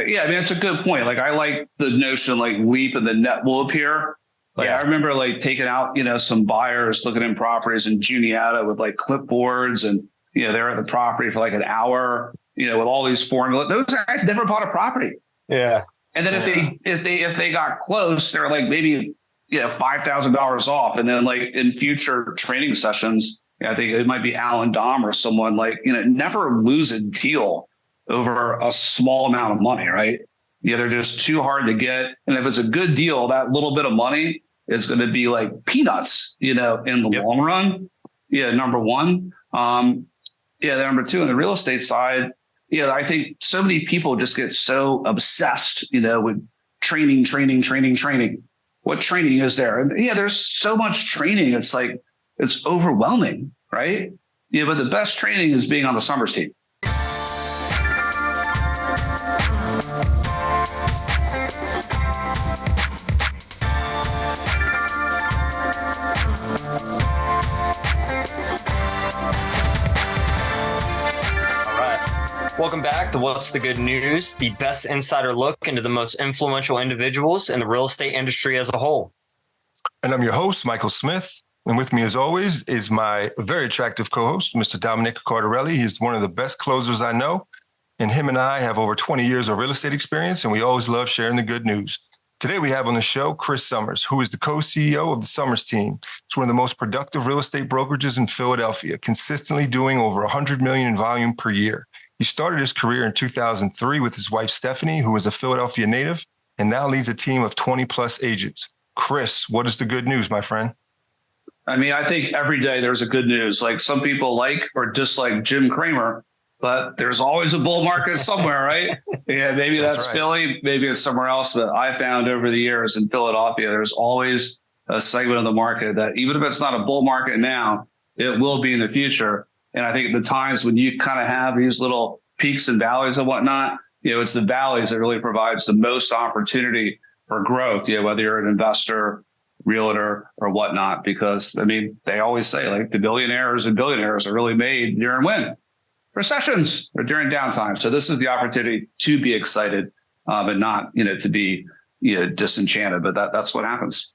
Yeah, I mean, it's a good point. Like, I like the notion like leap and the net will appear. Like, I remember like taking out, some buyers looking in properties in Juniata with like clipboards and, they're at the property for like an hour, with all these formulas. Those guys never bought a property. Yeah. And then if they got close, they're like maybe, $5,000 off. And then like in future training sessions, I think it might be Alan Dom or someone like, never lose a deal over a small amount of money, right? They're just too hard to get. And if it's a good deal, that little bit of money is going to be like peanuts, in the long run. Yeah. Number one. Number two, on the real estate side, I think so many people just get so obsessed, with training. What training is there? And there's so much training. It's like, it's overwhelming, right? But the best training is being on the Summers team. Welcome back to What's the Good News, the best insider look into the most influential individuals in the real estate industry as a whole. And I'm your host, Michael Smith. And with me, as always, is my very attractive co-host, Mr. Dominic Cardarelli. He's one of the best closers I know. And him and I have over 20 years of real estate experience, and we always love sharing the good news. Today, we have on the show Chris Summers, who is the co-CEO of the Summers team. It's one of the most productive real estate brokerages in Philadelphia, consistently doing over $100 million in volume per year. He started his career in 2003 with his wife, Stephanie, who is a Philadelphia native, and now leads a team of 20 plus agents. Chris, what is the good news, my friend? I mean, I think every day there's a good news. Like, some people like or dislike Jim Cramer, but there's always a bull market somewhere, right? Yeah, maybe that's right. Philly, maybe it's somewhere else. But I found over the years in Philadelphia, there's always a segment of the market that even if it's not a bull market now, it will be in the future. And I think at the times when you kind of have these little peaks and valleys and whatnot, it's the valleys that really provides the most opportunity for growth, whether you're an investor, realtor, or whatnot. Because, I mean, they always say like the billionaires and billionaires are really made during when? Recessions or during downtime. So this is the opportunity to be excited, but not, to be, disenchanted. But that's what happens.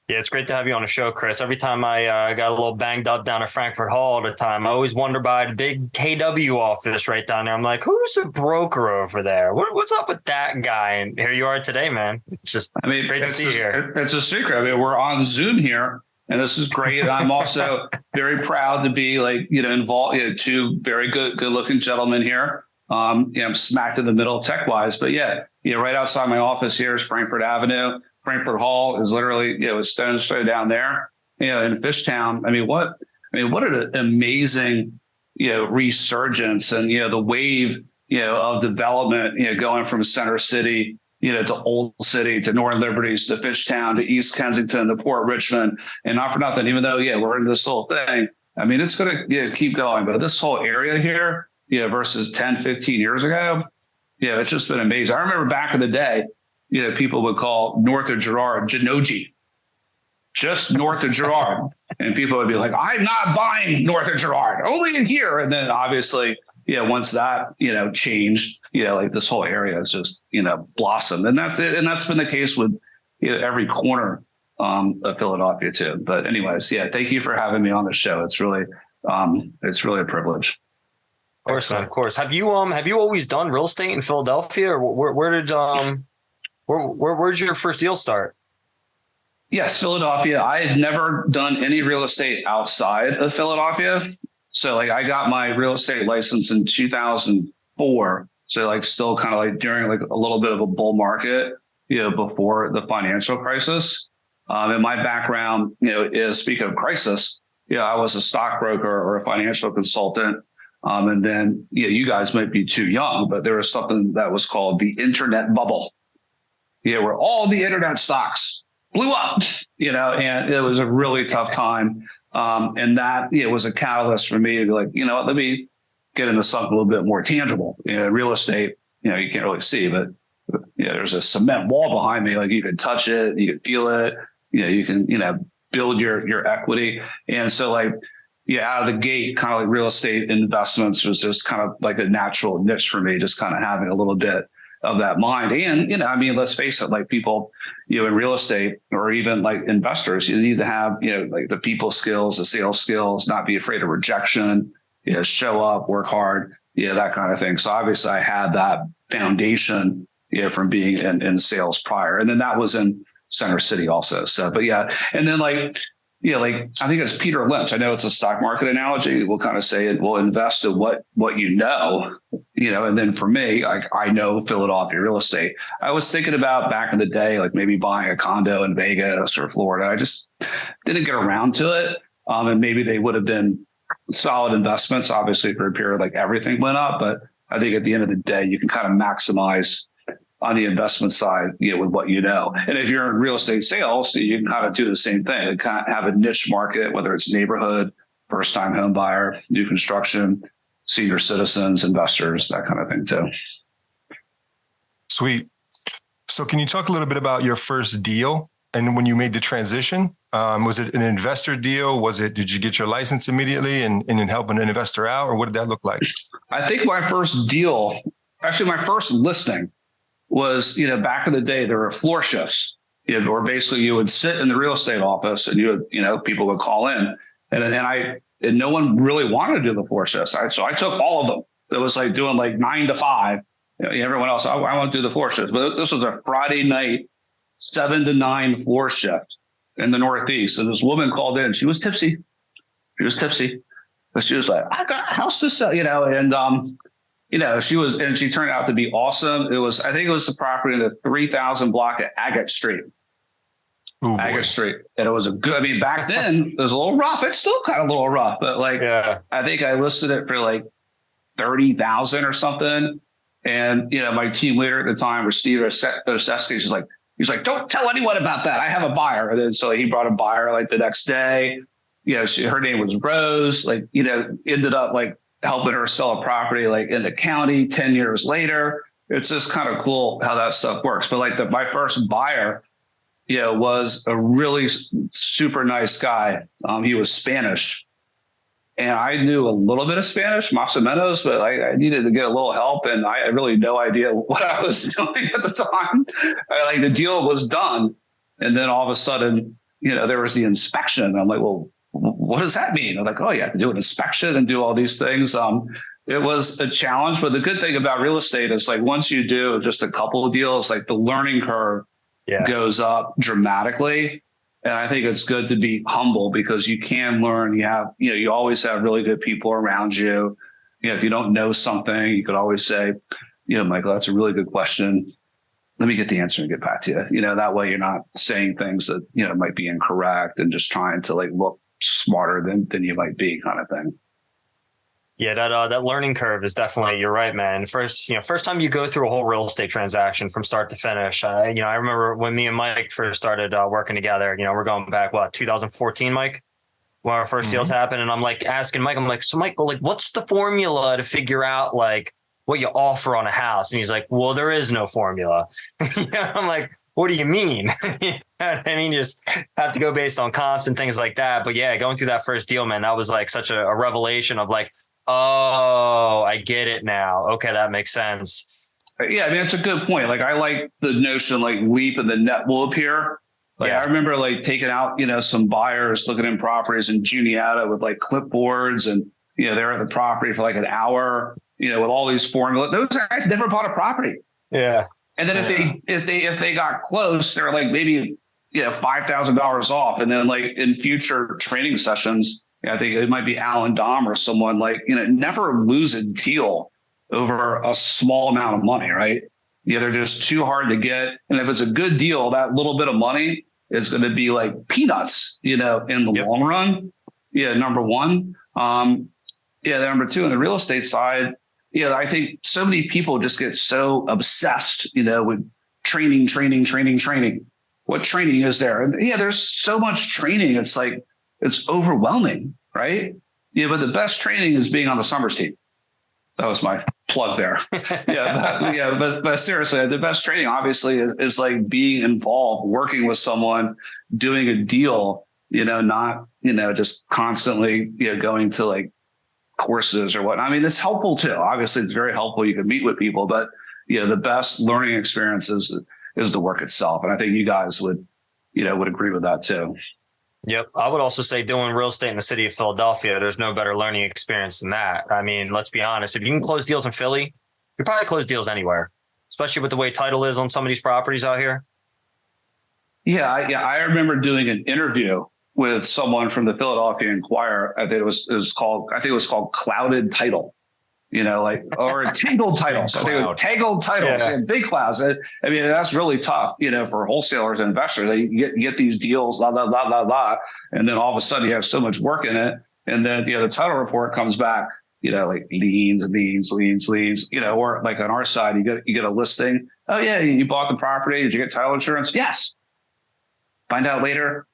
Yeah, it's great to have you on the show, Chris. Every time I got a little banged up down at Frankfurt Hall all the time, I always wonder by the big KW office right down there. I'm like, who's the broker over there? What's up with that guy? And here you are today, man. It's just great to see you here. It's a secret. I mean, we're on Zoom here, and this is great. And I'm also very proud to be involved. Two very good looking gentlemen here. I'm smacked in the middle tech-wise, but right outside my office here is Frankfurt Avenue. Frankfurt Hall is literally, a stone's throw down there, in Fishtown. I mean, what an amazing, resurgence and, the wave, of development, going from Center City, to Old City, to Northern Liberties, to Fishtown, to East Kensington, to Port Richmond. And not for nothing, even though, we're in this whole thing. I mean, it's going to keep going, but this whole area here, versus 10, 15 years ago, it's just been amazing. I remember back in the day, people would call north of Girard Genoji, just north of Girard. And people would be like, I'm not buying north of Girard, only in here. And then obviously, once that, changed, like this whole area has just, blossomed. And that's been the case with every corner of Philadelphia too. But anyways, thank you for having me on the show. It's really a privilege. Of course, man, of course. Have you always done real estate in Philadelphia, or where'd your first deal start? Yes, Philadelphia. I had never done any real estate outside of Philadelphia. So I got my real estate license in 2004. So still kind of during a little bit of a bull market, before the financial crisis. And my background, is, speaking of crisis, I was a stockbroker or a financial consultant. And then, you guys might be too young, but there was something that was called the internet bubble. Where all the internet stocks blew up, and it was a really tough time. And that was a catalyst for me to be like, let me get into something a little bit more tangible. Real estate, you can't really see, but there's a cement wall behind me. Like, you can touch it, you can feel it, you can, build your equity. And so out of the gate, kind of real estate investments was just kind of like a natural niche for me, just kind of having a little bit of that mind. And, I mean, let's face it, like people, in real estate or even like investors, you need to have, like the people skills, the sales skills, not be afraid of rejection, show up, work hard, that kind of thing. So obviously I had that foundation, from being in sales prior. And then that was in Center City also. So, but yeah. And then like I think it's Peter Lynch. I know it's a stock market analogy. We'll kind of say it will invest in what and then for me, I know Philadelphia real estate. I was thinking about back in the day, like maybe buying a condo in Vegas or Florida. I just didn't get around to it. And maybe they would have been solid investments, obviously for a period like everything went up. But I think at the end of the day, you can kind of maximize on the investment side, with what you know. And if you're in real estate sales, you can kind of do the same thing and kind of have a niche market, whether it's neighborhood, first time home buyer, new construction, senior citizens, investors, that kind of thing too. Sweet. So can you talk a little bit about your first deal and when you made the transition? Was it an investor deal? Did you get your license immediately and help an investor out, or what did that look like? I think my first deal, actually my first listing, was, back in the day, there were floor shifts, or basically you would sit in the real estate office and people would call in and no one really wanted to do the floor shifts. So I took all of them. It was like doing like 9 to 5. Everyone else, I want to do the floor shifts. But this was a Friday night, 7 to 9 floor shift in the Northeast. And this woman called in. She was tipsy. But she was like, I got a house to sell, she turned out to be awesome. I think it was the property in the 3000 block at Agate Street. Ooh, Agate Street. And it was back then it was a little rough. It's still kind of a little rough, but I think I listed it for like 30,000 or something. And, my team leader at the time was Steve Oseski. He's like, don't tell anyone about that. I have a buyer. And then, so he brought a buyer like the next day, her name was Rose, ended up like helping her sell a property like in the county 10 years later. It's just kind of cool how that stuff works. But like my first buyer, was a really super nice guy. He was Spanish and I knew a little bit of Spanish, más o menos, but I needed to get a little help. And I had really no idea what I was doing at the time. The deal was done. And then all of a sudden, there was the inspection. I'm like, well, what does that mean? I'm like, oh, you have to do an inspection and do all these things. It was a challenge, but the good thing about real estate is like once you do just a couple of deals, like the learning curve goes up dramatically. And I think it's good to be humble because you can learn. You have, you always have really good people around you. If you don't know something, you could always say, Michael, that's a really good question. Let me get the answer and get back to you. That way you're not saying things that, might be incorrect and just trying to like look smarter than you might be kind of thing. Yeah, that learning curve is definitely, you're right, man. First time you go through a whole real estate transaction from start to finish. I remember when me and Mike first started working together, we're going back, 2014, Mike, when our first deals happened. And I'm like asking Mike, so Michael, like, what's the formula to figure out like what you offer on a house? And he's like, well, there is no formula. I'm like, what do you mean? You just have to go based on comps and things like that. But yeah, going through that first deal, man, that was like such a revelation of like, oh, I get it now. Okay, that makes sense. Yeah, it's a good point. Like I like the notion like leap and the net will appear. I remember like taking out, some buyers looking in properties in Juniata with like clipboards and, they're at the property for like an hour, with all these formulas. Those guys never bought a property. Yeah. And then if they got close, they're like maybe $5,000 off. And then like in future training sessions, I think it might be Alan Dom or someone like, never lose a deal over a small amount of money, right? They're just too hard to get. And if it's a good deal, that little bit of money is going to be like peanuts, in the long run. Yeah. Number one. Number two, on the real estate side, I think so many people just get so obsessed, with training. What training is there? And there's so much training. It's like, it's overwhelming, right? But the best training is being on the Summers team. That was my plug there. But seriously, the best training obviously is like being involved, working with someone, doing a deal, not, just constantly, going to like courses or what. It's helpful too. Obviously it's very helpful. You can meet with people, but the best learning experience is the work itself. And I think you guys would agree with that too. Yep. I would also say doing real estate in the city of Philadelphia, there's no better learning experience than that. I mean, let's be honest. If you can close deals in Philly, you probably close deals anywhere, especially with the way title is on some of these properties out here. Yeah. I remember doing an interview with someone from the Philadelphia Inquirer. I think it was called Clouded Title. Or tangled titles. I think it was tangled titles, and big clouds. I mean, that's really tough, for wholesalers and investors. They get these deals, blah, blah, blah, blah, blah. And then all of a sudden you have so much work in it. And then, the title report comes back, like liens, or like on our side, you get a listing. Oh yeah, you bought the property. Did you get title insurance? Yes. Find out later.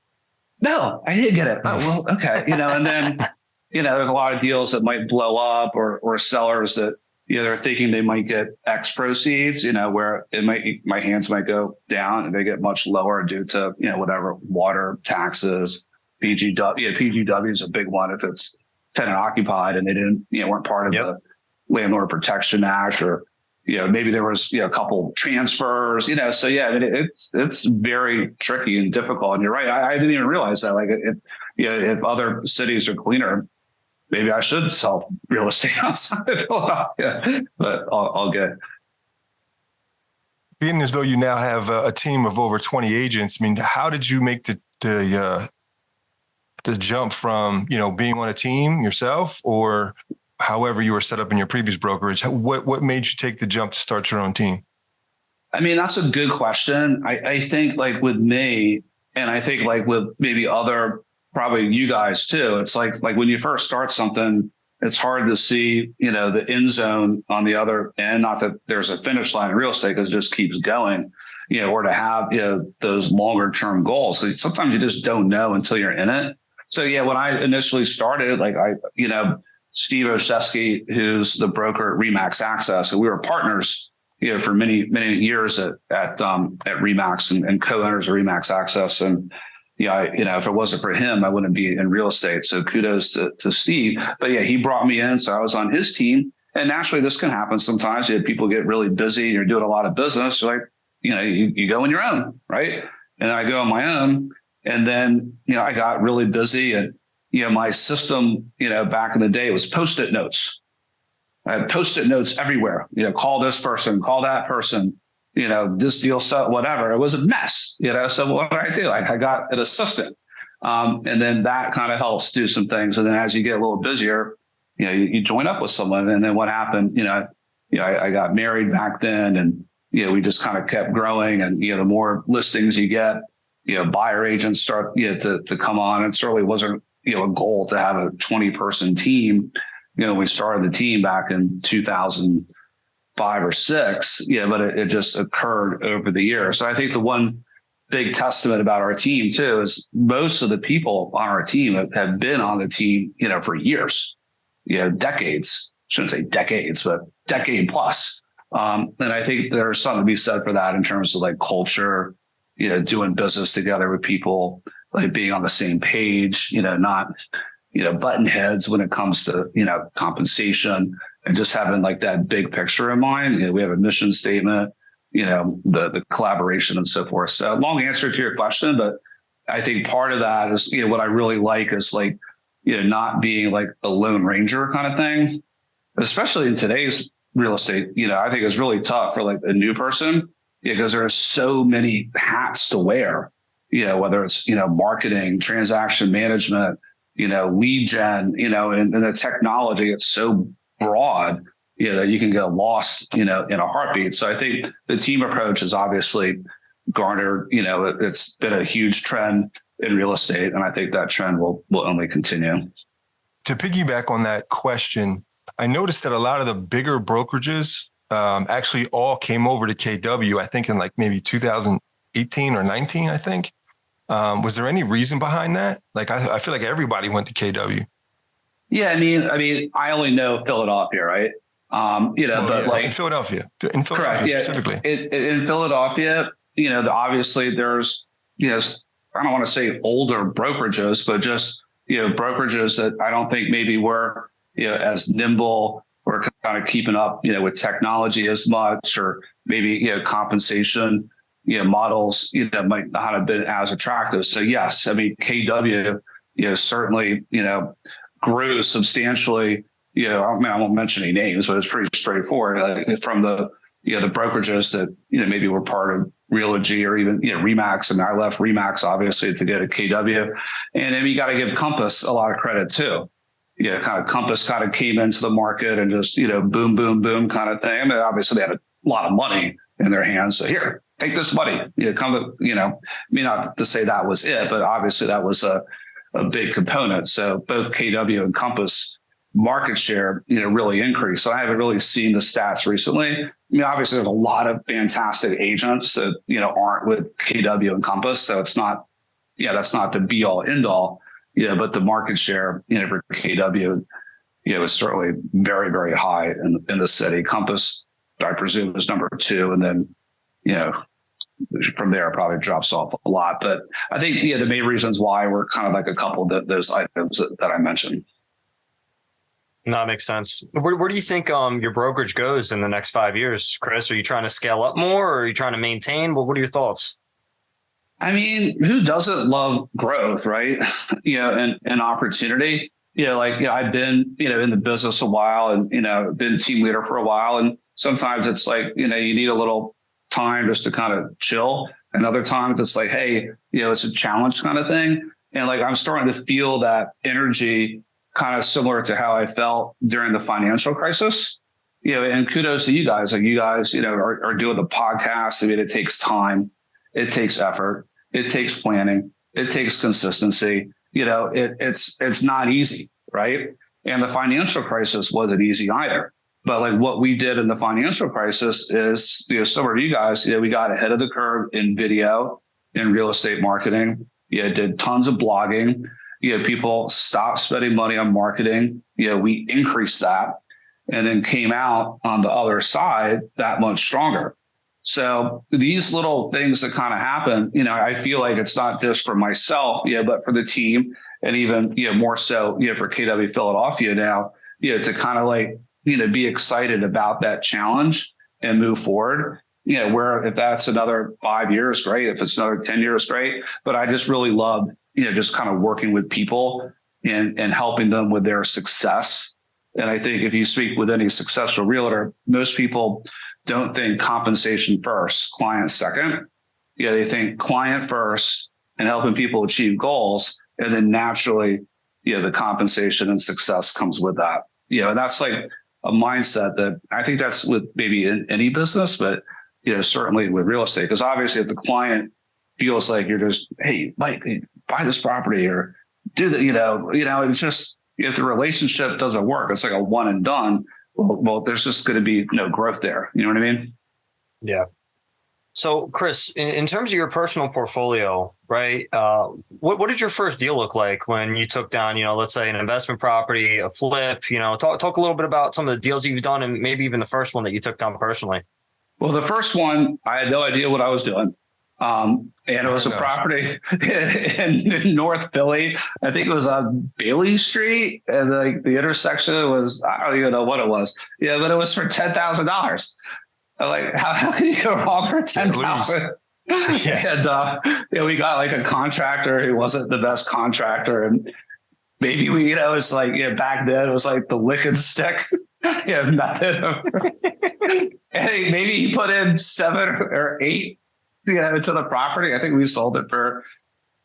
No, I didn't get it. Oh, well, okay. And then, there's a lot of deals that might blow up or sellers that, they're thinking they might get X proceeds, where my hands might go down and they get much lower due to, whatever, water, taxes, PGW. PGW is a big one if it's tenant occupied and they didn't, weren't part of the Landlord Protection Act, or, maybe there was, a couple transfers, so yeah, I mean, it's very tricky and difficult. And you're right. I didn't even realize that. Like, if other cities are cleaner, maybe I should sell real estate outside of Philadelphia, but all good. Being as though you now have a team of over 20 agents, I mean, how did you make the jump from, being on a team yourself, or however you were set up in your previous brokerage? What made you take the jump to start your own team? I mean, that's a good question. I think like with me, and I think like with maybe other, probably you guys too, it's like when you first start something, it's hard to see, the end zone on the other end. Not that there's a finish line in real estate, because it just keeps going, or to have, those longer term goals. So sometimes you just don't know until you're in it. So yeah, when I initially started, like Steve Oshesky, who's the broker at Remax Access, and we were partners, for many, many years at Remax and co-owners of Remax Access. And if it wasn't for him, I wouldn't be in real estate. So kudos to Steve. But yeah, he brought me in, so I was on his team. And naturally, this can happen sometimes. People get really busy and you're doing a lot of business. You're like, you go on your own, right? And I go on my own. And then, I got really busy, and, my system, back in the day was Post-it notes. I had Post-it notes everywhere, call this person, call that person, this deal, whatever. It was a mess, so what did I do? I got an assistant. And then that kind of helps do some things. And then as you get a little busier, you join up with someone. And then what happened, I got married back then, and, we just kind of kept growing. And, the more listings you get, buyer agents start, to come on. It certainly wasn't, a goal to have a 20-person team. We started the team back in 2005 or 6, but it just occurred over the years. So I think the one big testament about our team too is most of the people on our team have been on the team, for years, decades. Shouldn't say decades, but decade plus. And I think there's something to be said for that in terms of like culture, doing business together with people, like being on the same page, not, button heads when it comes to, compensation, and just having like that big picture in mind. We have a mission statement, the collaboration and so forth. So long answer to your question, but I think part of that is, what I really like is like, not being like a lone ranger kind of thing, especially in today's real estate. I think it's really tough for like a new person, because there are so many hats to wear, whether it's, marketing, transaction management, lead gen, and the technology, it's so broad, that you can get lost, in a heartbeat. So I think the team approach is obviously garnered, it's been a huge trend in real estate. And I think that trend will only continue. To piggyback on that question, I noticed that a lot of the bigger brokerages actually all came over to KW, I think in like maybe 2018 or 19, I think. Was there any reason behind that? Like, I feel like everybody went to KW. Yeah. I mean, I only know Philadelphia, right? Like in Philadelphia correct, specifically. In Philadelphia, obviously there's, I don't want to say older brokerages, but just, brokerages that I don't think maybe were, as nimble or kind of keeping up, with technology as much, or maybe, compensation, models, might not have been as attractive. So yes, I mean, KW, certainly, grew substantially. I mean, I won't mention any names, but it's pretty straightforward from the brokerages that, maybe were part of Realogy or even, Remax. And I left Remax obviously to go to KW. And then you got to give Compass a lot of credit too. Kind of Compass kind of came into the market and just, boom, boom, boom kind of thing. I mean, obviously they had a lot of money in their hands. So here, take this money, come, I mean, not to say that was it, but obviously that was a big component. So both KW and Compass market share, really increased. So I haven't really seen the stats recently. I mean, obviously there's a lot of fantastic agents that, aren't with KW and Compass. So it's not, that's not the be all end all, but the market share, for KW, is certainly very, very high in the city. Compass, I presume, is number 2. And then, from there, it probably drops off a lot. But I think, the main reasons why were kind of like a couple of those items that I mentioned. No, that makes sense. Where do you think your brokerage goes in the next 5 years, Chris? Are you trying to scale up more, or are you trying to maintain? Well, what are your thoughts? I mean, who doesn't love growth, right? And opportunity. I've been, in the business a while and, been team leader for a while. And sometimes it's like, you need a little time just to kind of chill. And other times it's like, hey, it's a challenge kind of thing. And like, I'm starting to feel that energy kind of similar to how I felt during the financial crisis, and kudos to you guys. Like you guys, are doing the podcast. I mean, it takes time. It takes effort. It takes planning. It takes consistency. It's not easy, right? And the financial crisis wasn't easy either. But like what we did in the financial crisis is, some of you guys, we got ahead of the curve in video, in real estate marketing. Did tons of blogging. People stopped spending money on marketing. We increased that and then came out on the other side that much stronger. So these little things that kind of happen, I feel like it's not just for myself, but for the team, and even, more so, for KW Philadelphia now, to kind of like, be excited about that challenge and move forward. Where if that's another 5 years, great. If it's another 10 years, great. But I just really love, just kind of working with people and helping them with their success. And I think if you speak with any successful realtor, most people don't think compensation first, client second. They think client first and helping people achieve goals. And then naturally, the compensation and success comes with that. And that's like a mindset that I think that's with maybe in any business, but, certainly with real estate, because obviously if the client feels like you're just, hey, Mike, buy this property or do that, it's just, if the relationship doesn't work, it's like a one and done. Well, there's just going to be no growth there. You know what I mean? Yeah. So, Chris, in terms of your personal portfolio, right? What did your first deal look like when you took down, let's say an investment property, a flip? Talk a little bit about some of the deals you've done, and maybe even the first one that you took down personally. Well, the first one, I had no idea what I was doing. And it was a property in North Philly. I think it was on Bailey Street, and like the intersection was, I don't even know what it was. But it was for $10,000. Like, how can you go wrong for $10,000? And we got like a contractor who wasn't the best contractor, and maybe we, it's like back then it was like the lick and stick method. And maybe he put in 7 or 8 into the property. I think we sold it for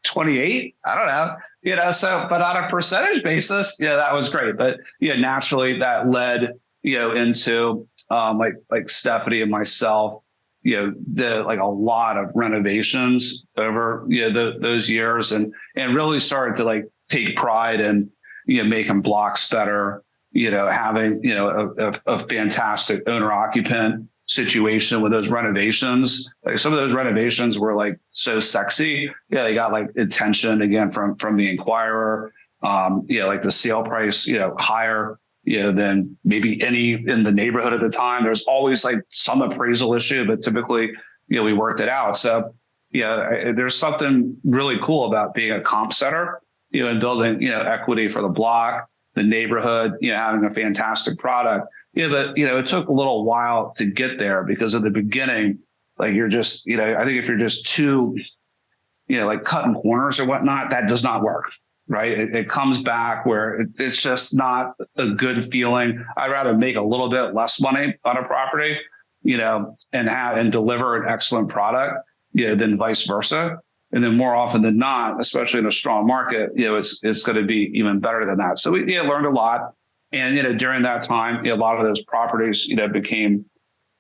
28. I don't know, so, but on a percentage basis, that was great. But naturally that led, into like Stephanie and myself, did like a lot of renovations over, those years and really started to like take pride in, making blocks better, having, a fantastic owner occupant situation with those renovations. Like some of those renovations were like so sexy. They got like attention again from the inquirer. Like the sale price, higher, than maybe any in the neighborhood at the time. There's always like some appraisal issue, but typically, we worked it out. So there's something really cool about being a comp setter, and building, equity for the block, the neighborhood, having a fantastic product. Yeah, but it took a little while to get there because at the beginning, like you're just, I think if you're just too, like cutting corners or whatnot, that does not work, right? It comes back where it's just not a good feeling. I'd rather make a little bit less money on a property, and deliver an excellent product, than vice versa. And then more often than not, especially in a strong market, it's going to be even better than that. So we learned a lot. And, during that time, a lot of those properties, became,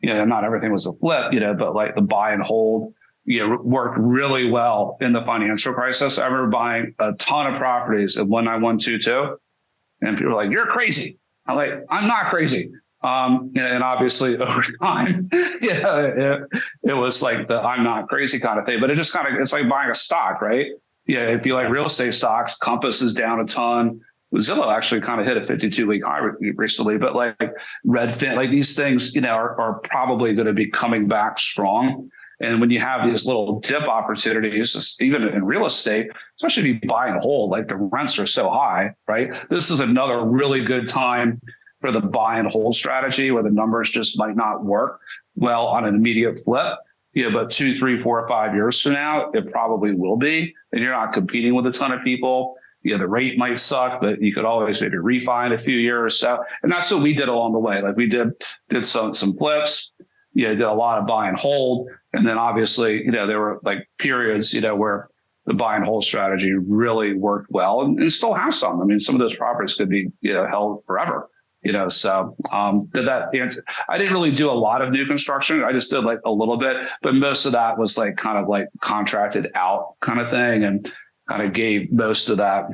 not everything was a flip, but like the buy and hold, worked really well in the financial crisis. I remember buying a ton of properties at 19122, and people were like, "You're crazy." I'm like, "I'm not crazy." And obviously over time, it was like the "I'm not crazy" kind of thing. But it just it's like buying a stock, right? Yeah, if you like real estate stocks, Compass is down a ton. Zillow actually kind of hit a 52-week high recently, but like Redfin, like these things, are probably going to be coming back strong. And when you have these little dip opportunities, even in real estate, especially if you buy and hold, like the rents are so high, right? This is another really good time for the buy and hold strategy where the numbers just might not work well on an immediate flip. But 2, 3, 4, 5 years from now, it probably will be. And you're not competing with a ton of people. The rate might suck, but you could always maybe refi in a few years. So, and that's what we did along the way. Like we did some flips, did a lot of buy and hold. And then obviously, there were like periods, where the buy and hold strategy really worked well and still has some. I mean, some of those properties could be, held forever, so did that answer? I didn't really do a lot of new construction. I just did like a little bit, but most of that was like kind of like contracted out kind of thing. And kind of gave most of that,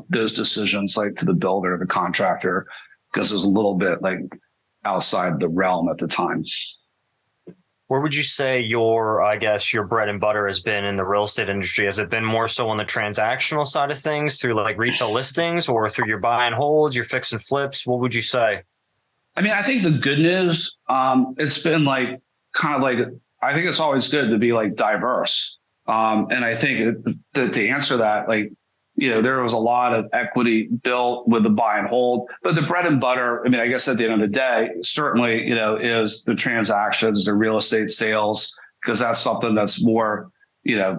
those decisions like to the builder, the contractor, because it was a little bit like outside the realm at the time. Where would you say your bread and butter has been in the real estate industry? Has it been more so on the transactional side of things through like retail listings or through your buy and holds, your fix and flips? What would you say? I mean, I think the good news, it's been like kind of like, I think it's always good to be like diverse. And I think to answer that, like, there was a lot of equity built with the buy and hold, but the bread and butter, I mean, I guess at the end of the day, certainly, is the transactions, the real estate sales, because that's something that's more,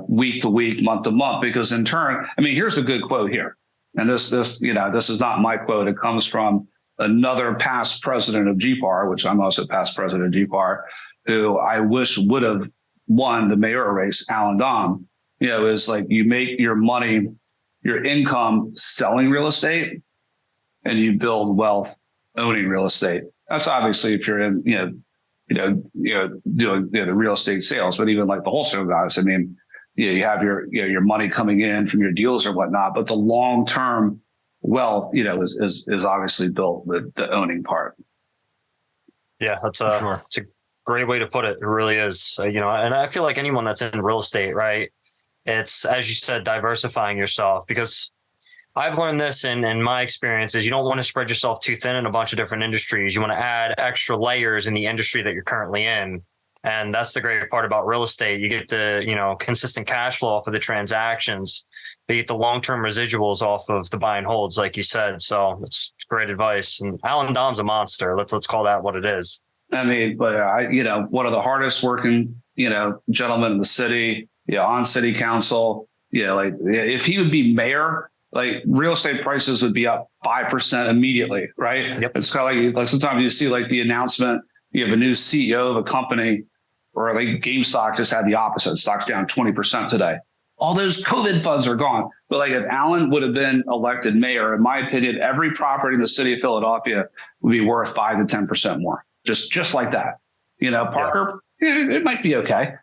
week to week, month to month, because in turn, I mean, here's a good quote here. And this is not my quote. It comes from another past president of GPAR, which I'm also past president of GPAR, who I wish would have won the mayoral race, Alan Dom, is like you make your money, your income selling real estate, and you build wealth owning real estate. That's obviously if you're in, doing the real estate sales, but even like the wholesale guys, I mean, you have your money coming in from your deals or whatnot, but the long-term wealth, is obviously built with the owning part. Yeah, that's it's a great way to put it. It really is. And I feel like anyone that's in real estate, right? It's, as you said, diversifying yourself, because I've learned this in my experiences. You don't want to spread yourself too thin in a bunch of different industries. You want to add extra layers in the industry that you're currently in. And that's the great part about real estate. You get the, consistent cash flow off of the transactions, but you get the long-term residuals off of the buy and holds, like you said. So it's great advice. And Alan Dom's a monster. Let's call that what it is. I mean, but one of the hardest working, gentlemen in the city, on city council, like if he would be mayor, like real estate prices would be up 5% immediately, right? Yep. It's kind of like sometimes you see like the announcement, you have a new CEO of a company, or like GameStop just had the opposite. Stock's down 20% today. All those COVID funds are gone. But like if Alan would have been elected mayor, in my opinion, every property in the city of Philadelphia would be worth 5 to 10% more. Just like that. Parker, it might be okay.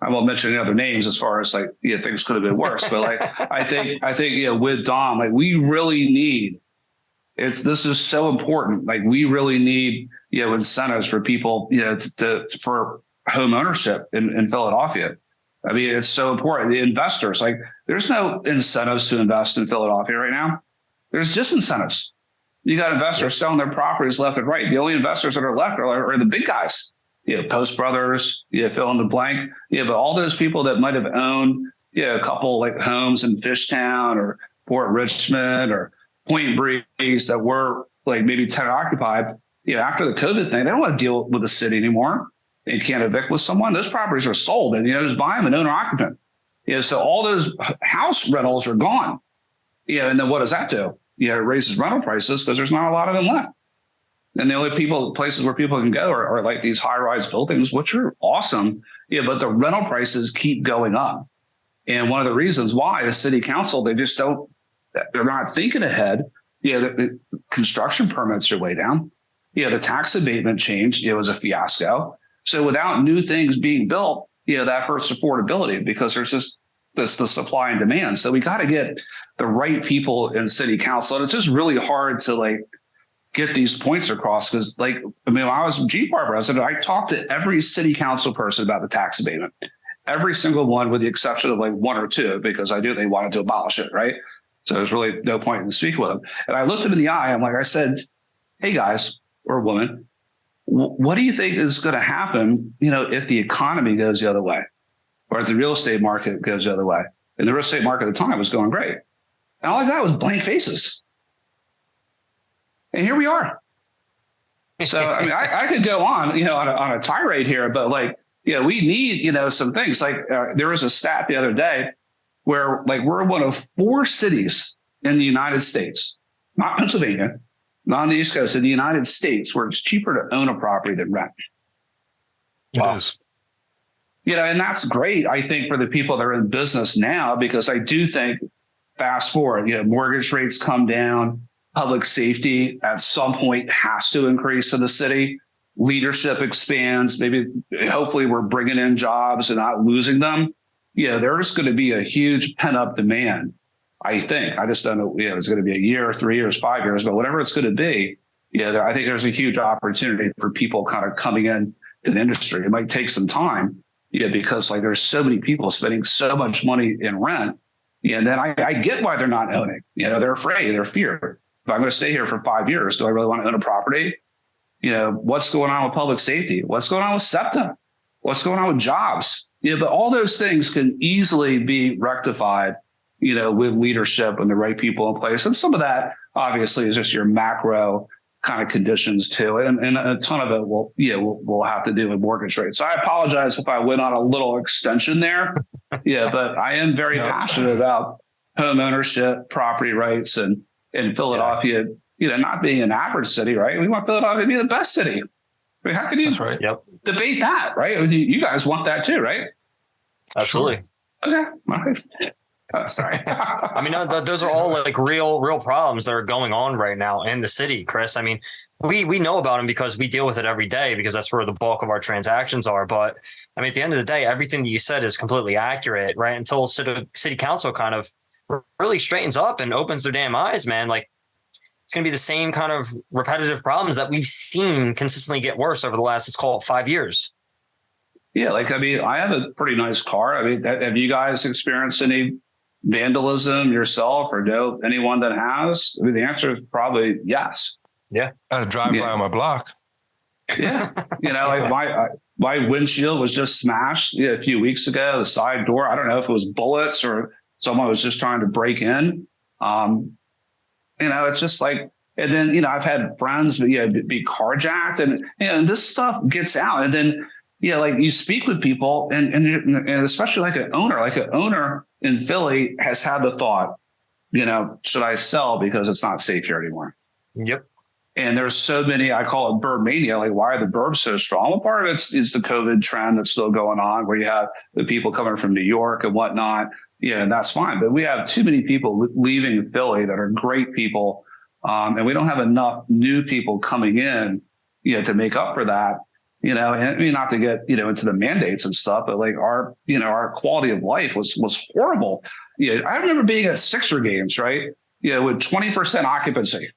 I won't mention any other names as far as like, things could have been worse. But like, I think, with Dom, like we really need, this is so important. Like we really need, incentives for people, for home ownership in Philadelphia. I mean, it's so important. The investors, like there's no incentives to invest in Philadelphia right now. There's disincentives. You got investors selling their properties left and right. The only investors that are left are the big guys. Post Brothers, fill in the blank. But all those people that might have owned, a couple like homes in Fishtown or Port Richmond or Point Breeze that were like maybe tenant occupied, after the COVID thing, they don't want to deal with the city anymore. They can't evict with someone. Those properties are sold and, just buy them an owner occupant. So all those house rentals are gone. And then what does that do? It raises rental prices because there's not a lot of them left. And the only places where people can go are like these high-rise buildings, which are awesome. But the rental prices keep going up. And one of the reasons why the city council, they're not thinking ahead. The construction permits are way down. The tax abatement change, was a fiasco. So without new things being built, that hurts affordability because there's the supply and demand. So we got to get the right people in city council. And it's just really hard to get these points across because when I was GPAR president, I talked to every city council person about the tax abatement, every single one with the exception of one or two, because I knew they wanted to abolish it. Right. So there's really no point in speaking with them. And I looked them in the eye. I said, hey guys or woman, what do you think is going to happen, if the economy goes the other way or if the real estate market goes the other way? And the real estate market at the time was going great. And all I got was blank faces. And here we are. So, I could go on, on a tirade here, but we need, some things there was a stat the other day where we're one of 4 cities in the United States, not Pennsylvania, not on the East Coast, in the United States, where it's cheaper to own a property than rent. It is. And that's great, I think, for the people that are in business now, because I do think fast forward, mortgage rates come down, public safety at some point has to increase in the city. Leadership expands. Maybe, hopefully we're bringing in jobs and not losing them. There's going to be a huge pent up demand. I think. I just don't know. It's going to be a year, 3 years, 5 years, but whatever it's going to be. I think there's a huge opportunity for people kind of coming in to the industry. It might take some time, because there's so many people spending so much money in rent. And then I get why they're not owning. They're afraid, they're feared. If I'm going to stay here for 5 years, do I really want to own a property? What's going on with public safety? What's going on with SEPTA? What's going on with jobs? But all those things can easily be rectified, with leadership and the right people in place. And some of that obviously is just your macro kind of conditions too. And a ton of it will have to do with mortgage rates. So I apologize if I went on a little extension there. But I am very passionate about home ownership, property rights, and Philadelphia, not being an average city, right? We want Philadelphia to be the best city. How can you debate that, right? You guys want that too, right? Absolutely. Okay. All right. Sorry. Those are all real problems that are going on right now in the city, Chris. We know about them because we deal with it every day because that's where the bulk of our transactions are. But at the end of the day, everything that you said is completely accurate, right? Until city council kind of really straightens up and opens their damn eyes, man. It's going to be the same kind of repetitive problems that we've seen consistently get worse over the last, let's call it 5 years. Yeah. I have a pretty nice car. Have you guys experienced any vandalism yourself or know anyone that has? The answer is probably yes. Yeah. I had a drive by on my block. Yeah. My windshield was just smashed a few weeks ago, the side door. I don't know if it was bullets or someone was just trying to break in. It's just and then, I've had friends, be carjacked and this stuff gets out. And then, you speak with people and especially an owner in Philly has had the thought, should I sell because it's not safe here anymore? Yep. And there's so many, I call it burb mania. Why are the burbs so strong? Well, part of it is the COVID trend that's still going on where you have the people coming from New York and whatnot. And that's fine. But we have too many people leaving Philly that are great people. And we don't have enough new people coming in, to make up for that. And not to get, into the mandates and stuff, but our quality of life was horrible. I remember being at Sixer games, right? With 20% occupancy.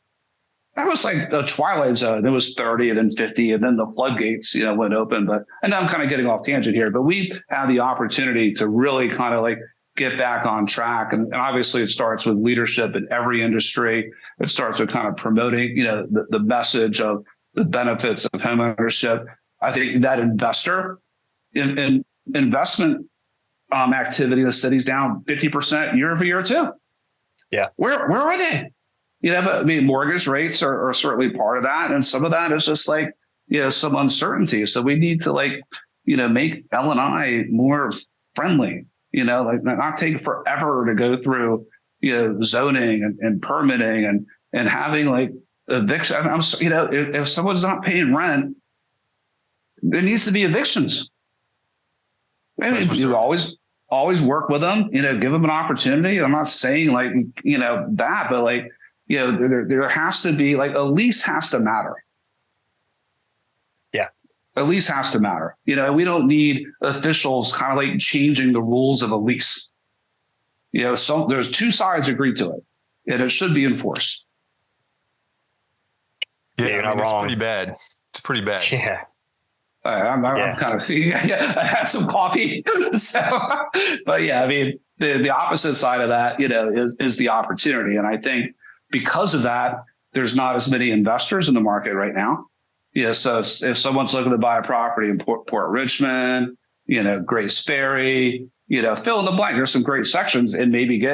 That was like the twilight zone. It was 30 and then 50 and then the floodgates, went open. And I'm kind of getting off tangent here, but we had the opportunity to really kind of get back on track. And obviously it starts with leadership in every industry. It starts with kind of promoting, the message of the benefits of homeownership. I think that investor in investment activity in the city's down 50% year over year too. Yeah. Where are they? but I mean, mortgage rates are certainly part of that. And some of that is just like, some uncertainty. So we need to make L&I more friendly, like not take forever to go through, zoning and permitting and having like eviction. If someone's not paying rent, there needs to be evictions. I mean, you always work with them, give them an opportunity. I'm not saying that, but there has to be a lease has to matter. Yeah. A lease has to matter. We don't need officials kind of changing the rules of a lease. So there's two sides agreed to it, and it should be enforced. Yeah, you're not wrong. It's pretty bad. It's pretty bad. Yeah. I'm kind of, I had some coffee. But yeah, I mean, the opposite side of that, is the opportunity. And I think because of that, there's not as many investors in the market right now. So if someone's looking to buy a property in Port Richmond, Grace Ferry, fill in the blank, there's some great sections, and maybe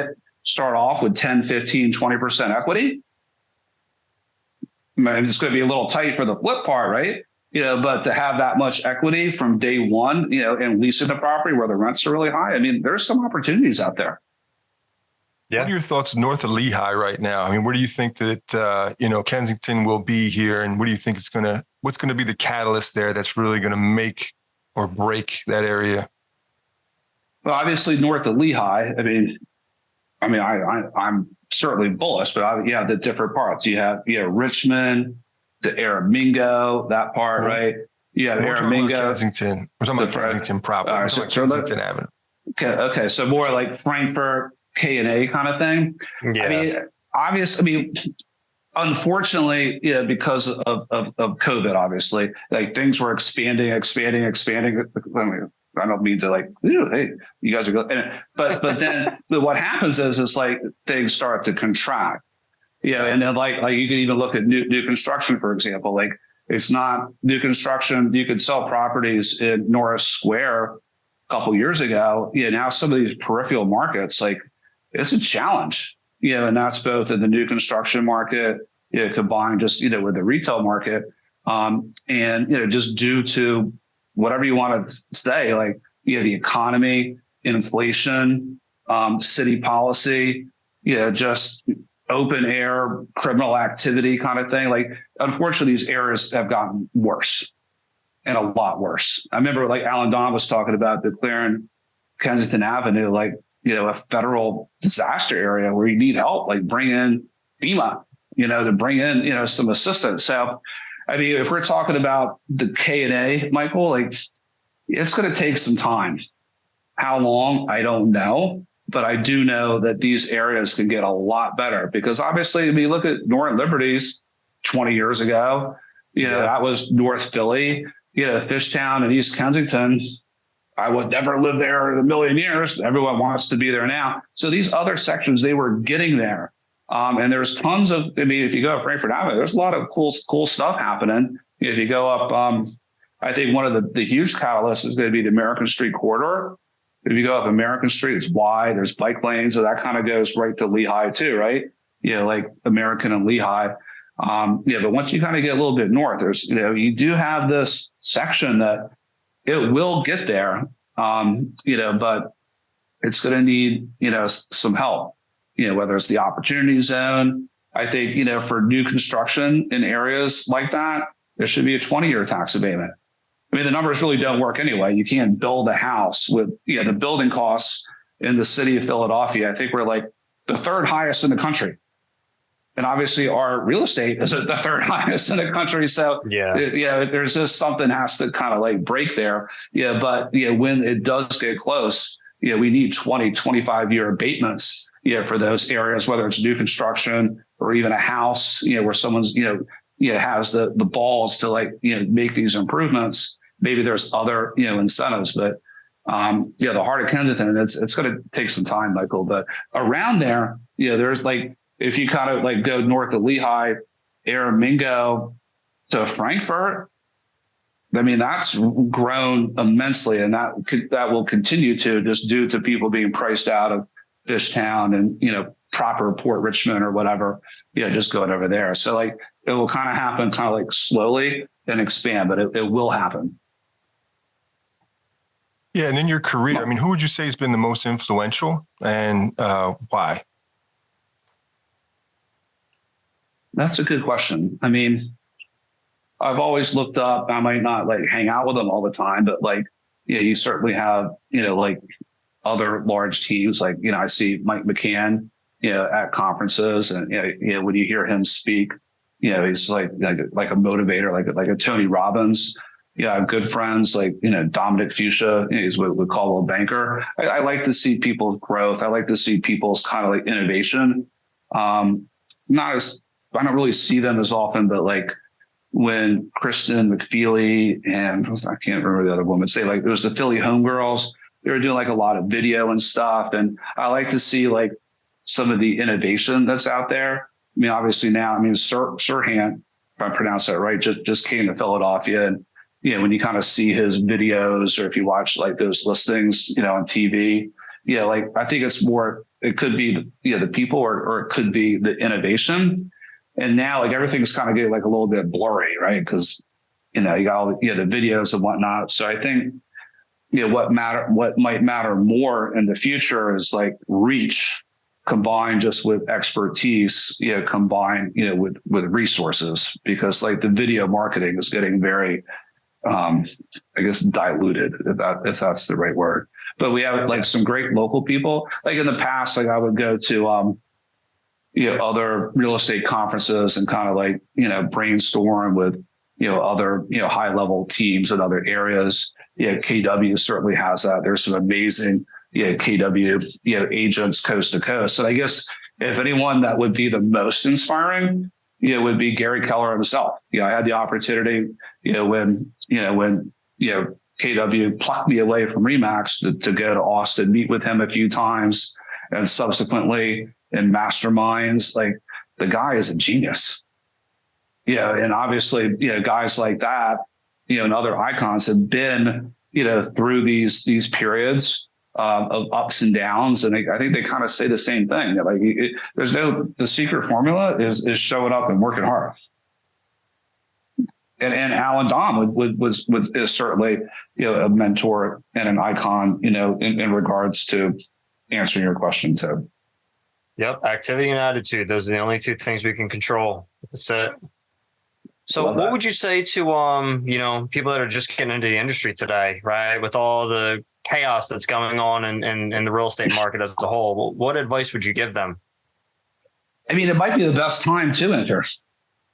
start off with 10, 15, 20% equity. It's going to be a little tight for the flip part, right? But to have that much equity from day one, and leasing the property where the rents are really high, I mean, there's some opportunities out there. Yeah. What are your thoughts north of Lehigh right now? I mean, where do you think that, Kensington will be here? And what do you think what's going to be the catalyst there that's really going to make or break that area? Well, obviously north of Lehigh, I'm certainly bullish, but the different parts. You have Richmond, to Aramingo, that part, right? You have Aramingo. Kensington. We're talking about Kensington proper. All right, so Kensington Avenue. Okay. So more like Frankfurt, K&A kind of thing. Yeah. Unfortunately, because of COVID, obviously, things were expanding. I don't mean to hey, you guys are good. But then what happens is things start to contract. And then you can even look at new construction, for example. It's not new construction. You could sell properties in Norris Square a couple years ago. Now some of these peripheral markets, it's a challenge. And that's both in the new construction market, combined just with the retail market, and just due to whatever you want to say, the economy, inflation, city policy, just open air criminal activity kind of thing. Unfortunately, these areas have gotten worse and a lot worse. I remember Alan Don was talking about declaring Kensington Avenue, a federal disaster area where you need help, bring in FEMA, to bring in, some assistance. So, if we're talking about the K&A, Michael, it's going to take some time. How long? I don't know. But I do know that these areas can get a lot better because obviously, look at North Liberties 20 years ago, that was North Philly, Fishtown and East Kensington. I would never live there in a million years. Everyone wants to be there now. So these other sections, they were getting there. And there's tons of, if you go up Frankfurt Avenue, there's a lot of cool stuff happening. If you go up, I think one of the huge catalysts is going to be the American Street corridor. If you go up American Street, it's wide, there's bike lanes, so that kind of goes right to Lehigh too, right? American and Lehigh. But once you kind of get a little bit north, there's, you do have this section that it will get there, but it's going to need, some help, whether it's the opportunity zone. I think, for new construction in areas like that, there should be a 20-year tax abatement. The numbers really don't work anyway. You can't build a house with, the building costs in the city of Philadelphia. I think we're the third highest in the country. And obviously our real estate is the third highest in the country. So, there's just something has to kind of break there. But when it does get close, we need 20, 25-year abatements, for those areas, whether it's new construction or even a house, where someone's, has the balls to make these improvements. Maybe there's other, incentives, but the heart of Kensington, it's going to take some time, Michael, but around there, there's if you kind of go north of Lehigh, Aramingo to Frankfurt, that's grown immensely. And that will continue to just due to people being priced out of Fishtown and, proper Port Richmond or whatever, just going over there. So like it will kind of happen kind of like slowly and expand, but it will happen. Yeah. And in your career, I mean, who would you say has been the most influential and why? That's a good question. I mean, I've always looked up, I might not like hang out with them all the time, but like, you certainly have, like other large teams. Like, I see Mike McCann, at conferences, and, when you hear him speak, he's like a motivator, like a Tony Robbins. I have good friends like, Dominic Fuchsia, he's what we call a banker. I like to see people's growth. I like to see people's kind of like innovation. I don't really see them as often, but like when Kristen McFeely and I can't remember the other woman, say like it was the Philly Homegirls, they were doing like a lot of video and stuff. And I like to see like some of the innovation that's out there. I mean, obviously now, Sirhan, if I pronounce that right, just came to Philadelphia. And, when you kind of see his videos, or if you watch like those listings, on TV, like I think it's more, it could be the people or it could be the innovation. And now like everything's kind of getting like a little bit blurry, right? Because, you got all the videos and whatnot. So I think, what might matter more in the future is like reach combined just with expertise, combined, with resources, because like the video marketing is getting very, I guess, diluted, if that's the right word. But we have like some great local people. Like in the past, like I would go to, other real estate conferences and kind of like, brainstorm with, other, high level teams in other areas. KW certainly has that. There's some amazing, KW, agents coast to coast. So I guess if anyone that would be the most inspiring, would be Gary Keller himself. I had the opportunity, when KW plucked me away from Remax to go to Austin, meet with him a few times, and subsequently in masterminds. Like the guy is a genius. And obviously, guys like that, and other icons have been, through these periods of ups and downs. And I think they kind of say the same thing. Like the secret formula is showing up and working hard. And Alan Dom is certainly, a mentor and an icon, in regards to answering your question too. Yep. Activity and attitude. Those are the only two things we can control. That's it. So what would you say to, people that are just getting into the industry today, right? With all the chaos that's going on in the real estate market as a whole, what advice would you give them? I mean, it might be the best time to enter,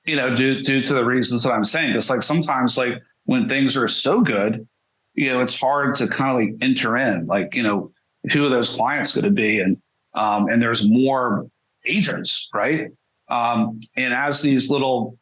due to the reasons that I'm saying. Because like sometimes like when things are so good, it's hard to kind of like enter in, like, who are those clients going to be? And there's more agents, right? And as these little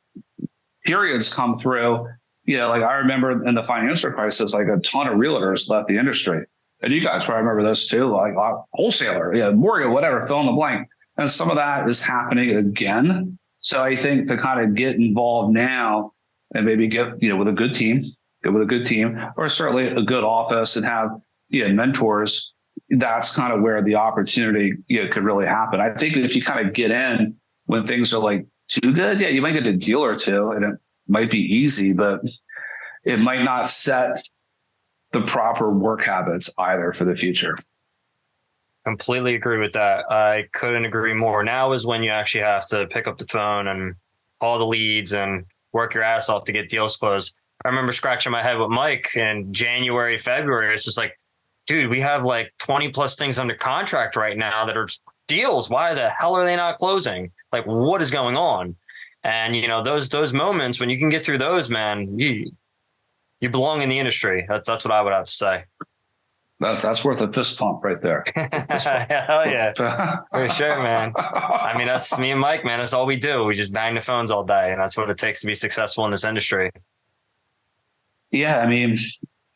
periods come through, like I remember in the financial crisis, like a ton of realtors left the industry. And you guys probably remember this too, like wholesaler, mortgage, whatever, fill in the blank. And some of that is happening again. So I think to kind of get involved now and maybe get, with a good team, or certainly a good office and have, mentors, that's kind of where the opportunity, could really happen. I think if you kind of get in when things are like too good, you might get a deal or two and it might be easy, but it might not set the proper work habits either for the future. Completely agree with that. I couldn't agree more. Now is when you actually have to pick up the phone and call the leads and work your ass off to get deals closed. I remember scratching my head with Mike in January, February. It's just like, dude, we have like 20 plus things under contract right now that are deals. Why the hell are they not closing? Like, what is going on? And, those moments when you can get through those, man, you belong in the industry. That's what I would have to say. That's worth a fist pump right there. Hell yeah. For sure, man. I mean, that's me and Mike, man. That's all we do. We just bang the phones all day. And that's what it takes to be successful in this industry. Yeah. I mean,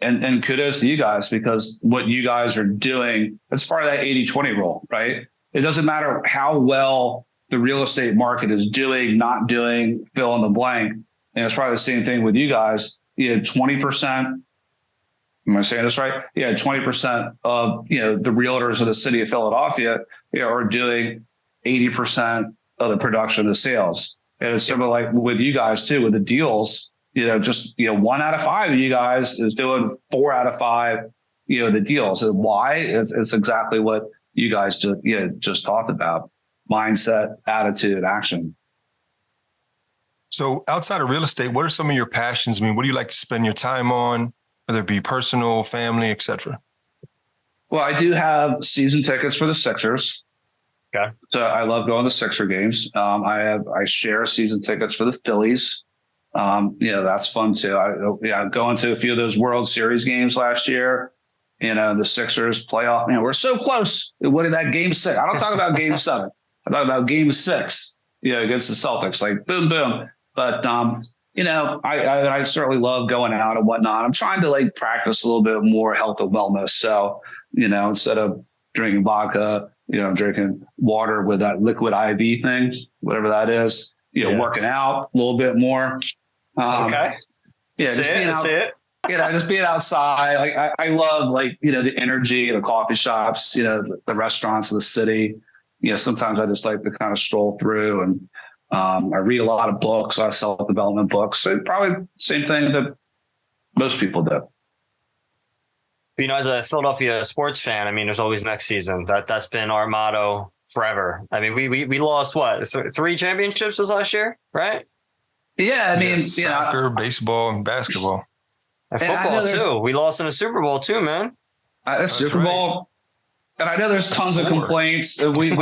and kudos to you guys, because what you guys are doing, it's part of that 80-20 rule, right? It doesn't matter how well the real estate market is doing, not doing, fill in the blank. And it's probably the same thing with you guys. 20%. Am I saying this right? 20% of, the realtors of the city of Philadelphia are doing, 80% of the production of sales. And it's sort of like with you guys too, with the deals, just, 1 out of 5 of you guys is doing 4 out of 5, the deals. And why? It's exactly what you guys just talked about. Mindset, attitude, action. So outside of real estate, what are some of your passions? I mean, what do you like to spend your time on, whether it be personal, family, etc.? Well, I do have season tickets for the Sixers. Okay. So I love going to Sixer games. I share season tickets for the Phillies. That's fun too. I going to a few of those World Series games last year. The Sixers playoff. Man, we're so close. What did that game 6? I don't talk about game 7. I talk about game 6. Against the Celtics. Like boom, boom. But I certainly love going out and whatnot. I'm trying to practice a little bit more health and wellness. So instead of drinking vodka, I'm drinking water with that liquid IV thing, whatever that is. Working out a little bit more. Okay. Yeah, just being outside. I love the energy of the coffee shops, the restaurants of the city. Sometimes I just like to kind of stroll through, and I read a lot of books, a lot of self-development books. So probably the same thing that most people do. As a Philadelphia sports fan, I mean, there's always next season. That's been our motto forever. I mean, we lost 3 championships this last year, right? Yeah, I mean, soccer, baseball, and basketball, and football too. We lost in a Super Bowl too, man. Super Bowl, and I know there's tons of complaints. We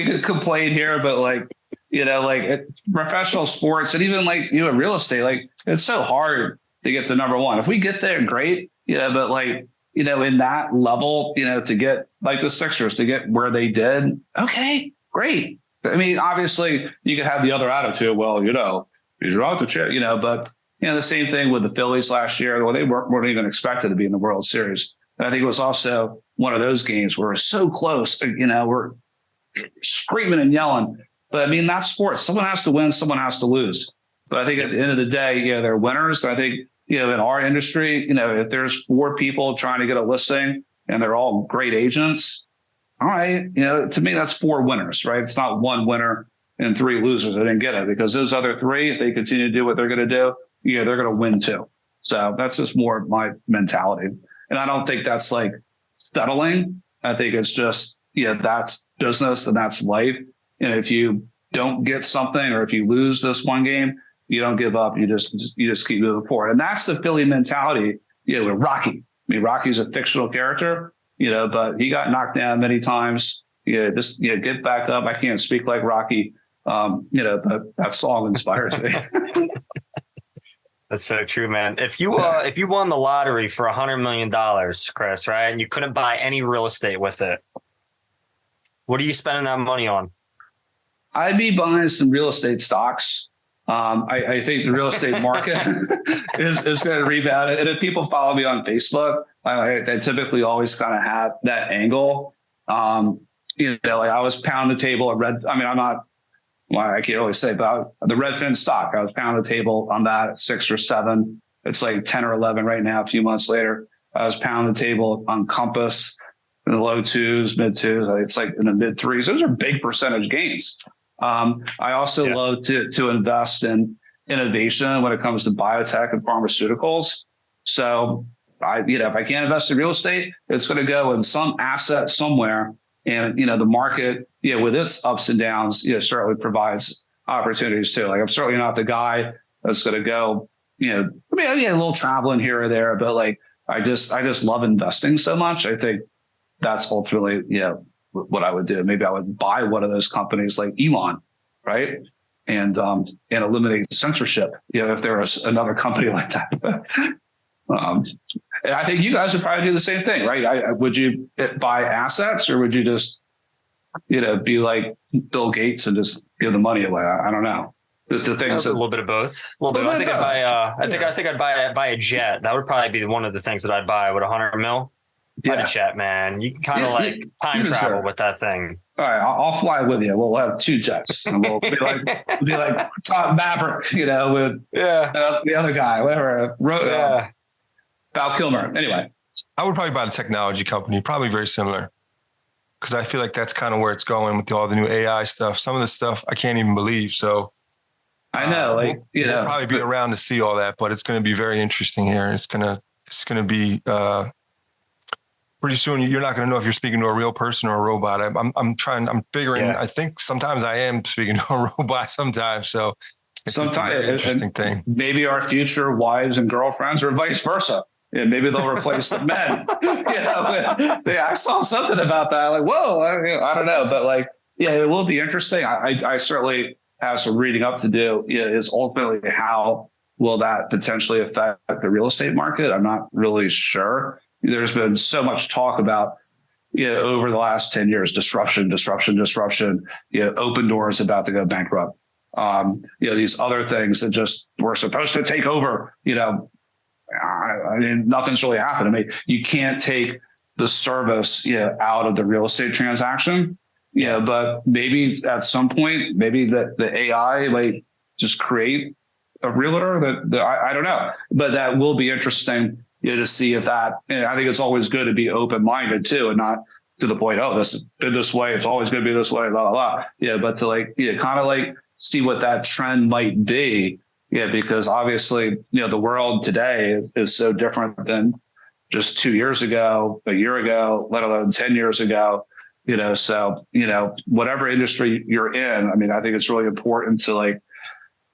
could complain here, but it's professional sports and even real estate, it's so hard to get to number 1. If we get there, great. But in that level, to get the Sixers to get where they did, okay, great. I mean, obviously you could have the other attitude. Well, you're out to check, but the same thing with the Phillies last year. Well, they weren't even expected to be in the World Series. And I think it was also one of those games where we're so close, we're screaming and yelling. But I mean, that's sports. Someone has to win, someone has to lose. But I think at the end of the day, they're winners. I think, in our industry, if there's 4 people trying to get a listing and they're all great agents, all right, to me, that's 4 winners, right? It's not 1 winner and 3 losers. I didn't get it, because those other 3, if they continue to do what they're going to do, they're going to win too. So that's just more of my mentality. And I don't think that's settling. I think it's just, that's business and that's life. And if you don't get something, or if you lose this one game, you don't give up. You just keep moving forward. And that's the Philly mentality, with Rocky. I mean, Rocky's a fictional character, but he got knocked down many times. Just get back up. I can't speak like Rocky, but that song inspires me. That's so true, man. If you won the lottery for $100 million, Chris, right, and you couldn't buy any real estate with it, what are you spending that money on? I'd be buying some real estate stocks. I think the real estate market is going to rebound. And if people follow me on Facebook, I typically always kind of have that angle. I was pounding the table at I'm not, I can't really say, but the Redfin stock, I was pounding the table on that at 6 or 7. It's 10 or 11 right now. A few months later, I was pounding the table on Compass in the low 2s, mid 2s. It's in the mid 3s. Those are big percentage gains. I also love to invest in innovation when it comes to biotech and pharmaceuticals. So if I can't invest in real estate, it's going to go in some asset somewhere. And, the market, with its ups and downs, certainly provides opportunities too. I'm certainly not the guy that's going to go, a little traveling here or there, but I just love investing so much. I think that's ultimately, what I would do. Maybe I would buy one of those companies like Elon, right? And eliminate censorship, if there was another company like that. And I think you guys would probably do the same thing, right? Would you buy assets, or would you just, be like Bill Gates and just give the money away? I don't know. The things a little bit of both. A little bit. I think I'd buy. I think I'd buy a jet. That would probably be one of the things that I'd buy with $100 million. Buy the jet, man. You can kind of time travel with that thing. All right, I'll fly with you. We'll have 2 jets, and we'll be like Top Maverick, with the other guy, whatever. Val Kilmer. Anyway, I would probably buy a technology company, probably very similar. because I feel like that's kind of where it's going with all the new AI stuff. Some of the stuff I can't even believe. So I know, like, we'll probably be around to see all that, but it's going to be very interesting here. It's going to be pretty soon. You're not going to know if you're speaking to a real person or a robot. I'm figuring. Yeah. I think sometimes I am speaking to a robot sometimes. So it's just a very interesting thing. Maybe our future wives and girlfriends, or vice versa. Yeah, maybe they'll replace the men. I saw something about that. Like, whoa, I don't know, but like, yeah, it will be interesting. I certainly have some reading up to do. Is ultimately how will that potentially affect the real estate market? I'm not really sure. There's been so much talk about, over the last 10 years, disruption. Open Doors about to go bankrupt. These other things that just were supposed to take over. I mean, nothing's really happened. I mean, you can't take the service, out of the real estate transaction. But maybe at some point, maybe the AI might just create a realtor that I don't know, but that will be interesting, to see if that. I think it's always good to be open-minded too, and not to the point, oh, this has been this way, it's always going to be this way, blah, blah, blah. But to kind of see what that trend might be. Because obviously, the world today is so different than just 2 years ago, a year ago, let alone 10 years ago. So, whatever industry you're in, I mean, I think it's really important to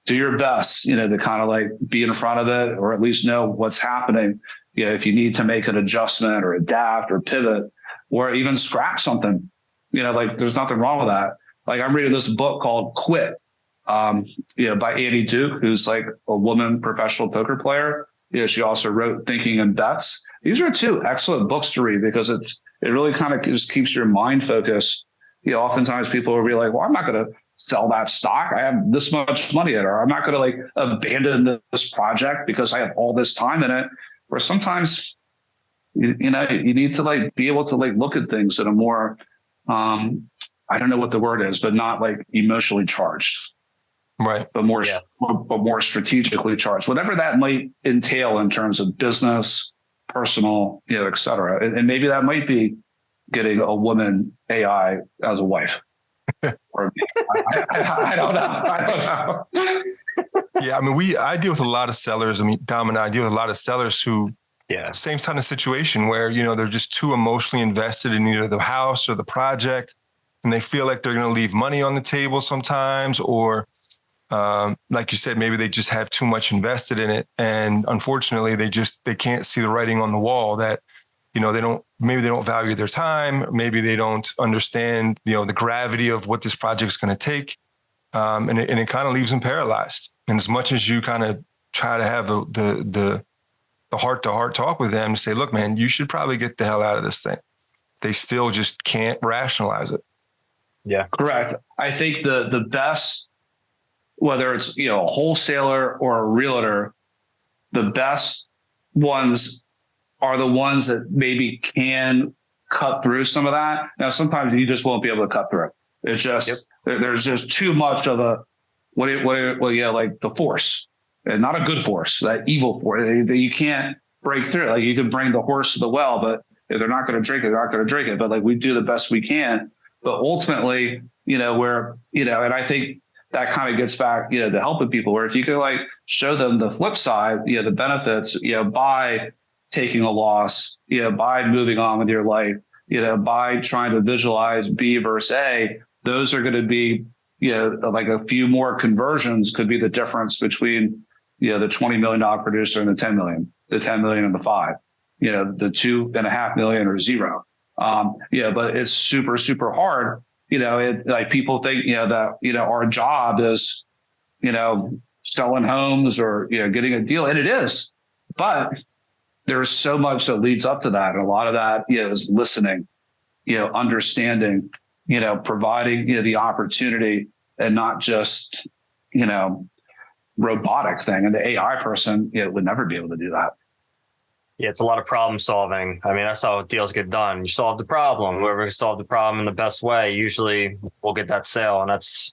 do your best, to kind of be in front of it, or at least know what's happening. If you need to make an adjustment or adapt or pivot, or even scrap something, there's nothing wrong with that. I'm reading this book called Quit. By Annie Duke, who's a woman professional poker player. She also wrote Thinking in Bets. These are two excellent books to read because it really kind of just keeps your mind focused. Oftentimes people will be like, well, I'm not going to sell that stock. I have this much money in it, or I'm not going to abandon this project because I have all this time in it. Or sometimes, you need to be able to look at things that are more, I don't know what the word is, but not emotionally charged. Right. But more strategically charged, whatever that might entail in terms of business, personal, et cetera. And maybe that might be getting a woman AI as a wife. Or I don't know. Yeah. I mean, I deal with a lot of sellers. I mean, Dom and I deal with a lot of sellers who, same kind of situation where, they're just too emotionally invested in either the house or the project, and they feel like they're going to leave money on the table sometimes, or like you said, maybe they just have too much invested in it. And unfortunately, they can't see the writing on the wall that, they don't value their time. Maybe they don't understand, the gravity of what this project's going to take. And it kind of leaves them paralyzed. And as much as you kind of try to have the heart-to-heart talk with them to say, look, man, you should probably get the hell out of this thing, they still just can't rationalize it. Yeah, correct. I think the best, whether it's, a wholesaler or a realtor, the best ones are the ones that maybe can cut through some of that. Now, sometimes you just won't be able to cut through it. It's just, there's just too much of the force, and not a good force, that evil force that you can't break through. You can bring the horse to the well, but if they're not going to drink it, they're not going to drink it. But we do the best we can. But ultimately, and I think that kind of gets back, to helping people, where if you could show them the flip side, the benefits, by taking a loss, by moving on with your life, by trying to visualize B versus A, those are going to be, a few more conversions could be the difference between, the $20 million producer and the 10 million, the 10 million and the 5, the 2.5 million or zero. But it's super, super hard. People think, that, our job is, selling homes or, getting a deal. And it is, but there's so much that leads up to that. And a lot of that is listening, understanding, providing, the opportunity, and not just, robotic thing. And the AI person, would never be able to do that. Yeah, it's a lot of problem solving. I mean, that's how deals get done. You solve the problem. Whoever solved the problem in the best way, usually will get that sale. And that's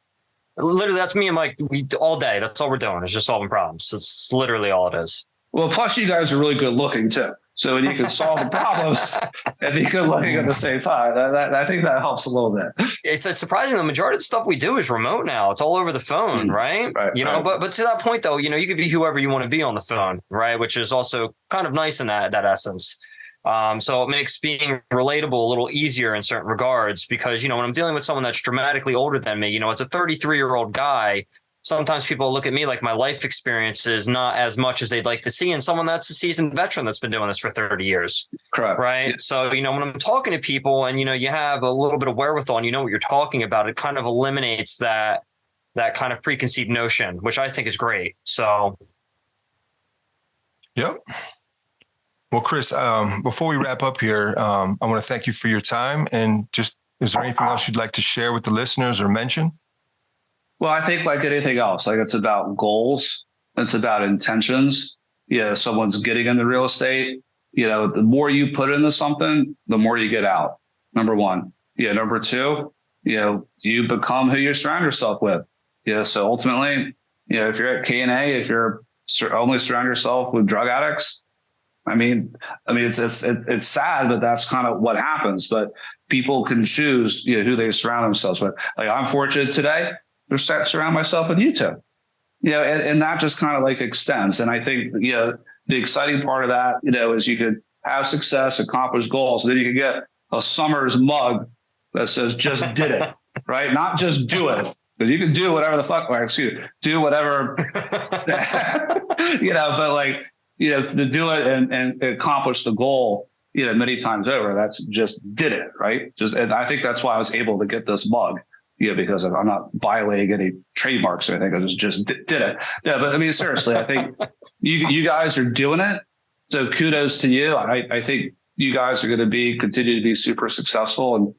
me and Mike. We all day. That's all we're doing is just solving problems. It's literally all it is. Well, plus you guys are really good looking too. So you can solve the problems and be good looking at the same time. I think that helps a little bit. It's surprising. The majority of the stuff we do is remote now. It's all over the phone, right? Right. But to that point though, you could be whoever you want to be on the phone, right? Which is also kind of nice in that essence. So it makes being relatable a little easier in certain regards because, when I'm dealing with someone that's dramatically older than me, it's a 33-year-old guy. Sometimes people look at me like my life experience is not as much as they'd like to see in someone that's a seasoned veteran that's been doing this for 30 years. Correct. Right. Yeah. So, when I'm talking to people and, you have a little bit of wherewithal and you know what you're talking about, it kind of eliminates that kind of preconceived notion, which I think is great. So. Yep. Well, Chris, before we wrap up here, I want to thank you for your time. And just, is there anything else you'd like to share with the listeners or mention? Well, I think like anything else, like it's about goals. It's about intentions. Someone's getting into real estate. The more you put into something, the more you get out. Number one. Number two, you become who you surround yourself with. So ultimately, if you're at K&A, if you're only surround yourself with drug addicts, I mean, it's sad, but that's kind of what happens. But people can choose, who they surround themselves with. Like I'm fortunate today to surround myself with you two, and that just kind of like extends. And I think, the exciting part of that, is you could have success, accomplish goals. Then you could get a Summers mug that says just did it, right? Not just do it. But you can do whatever the fuck, do whatever, but like, to do it and accomplish the goal, many times over, that's just did it, right? And I think that's why I was able to get this mug, because I'm not violating any trademarks or anything. I just did it. Yeah, but I mean, seriously, I think you guys are doing it. So kudos to you. I think you guys are going to continue to be super successful. And,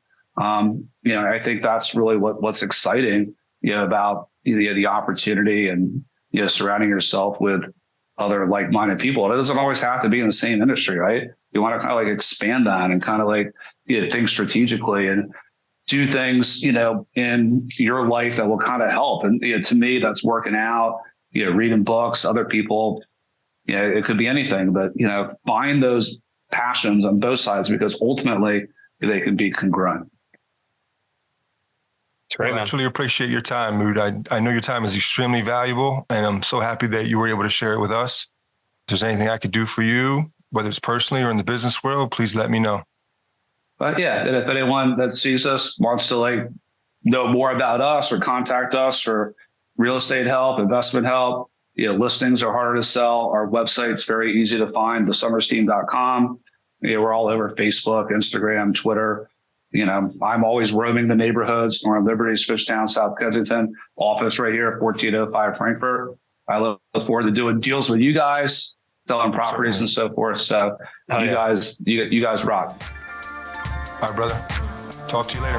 I think that's really what's exciting, about the opportunity and, surrounding yourself with other like-minded people. It doesn't always have to be in the same industry, right? You want to kind of like expand that and kind of like, think strategically and do things, in your life that will kind of help. And to me, that's working out, reading books, other people, it could be anything, but, find those passions on both sides because ultimately they can be congruent. Well, I truly appreciate your time, Mood. I know your time is extremely valuable, and I'm so happy that you were able to share it with us. If there's anything I could do for you, whether it's personally or in the business world, please let me know. But yeah, and if anyone that sees us wants to know more about us or contact us or real estate help, investment help, listings are harder to sell. Our website's very easy to find, thesummersteam.com. We're all over Facebook, Instagram, Twitter. I'm always roaming the neighborhoods, Northern Liberties, Fishtown, South Kensington, office right here, 1405 Frankfurt. I look forward to doing deals with you guys, selling properties and so forth. So you guys rock. All right, brother. Talk to you later.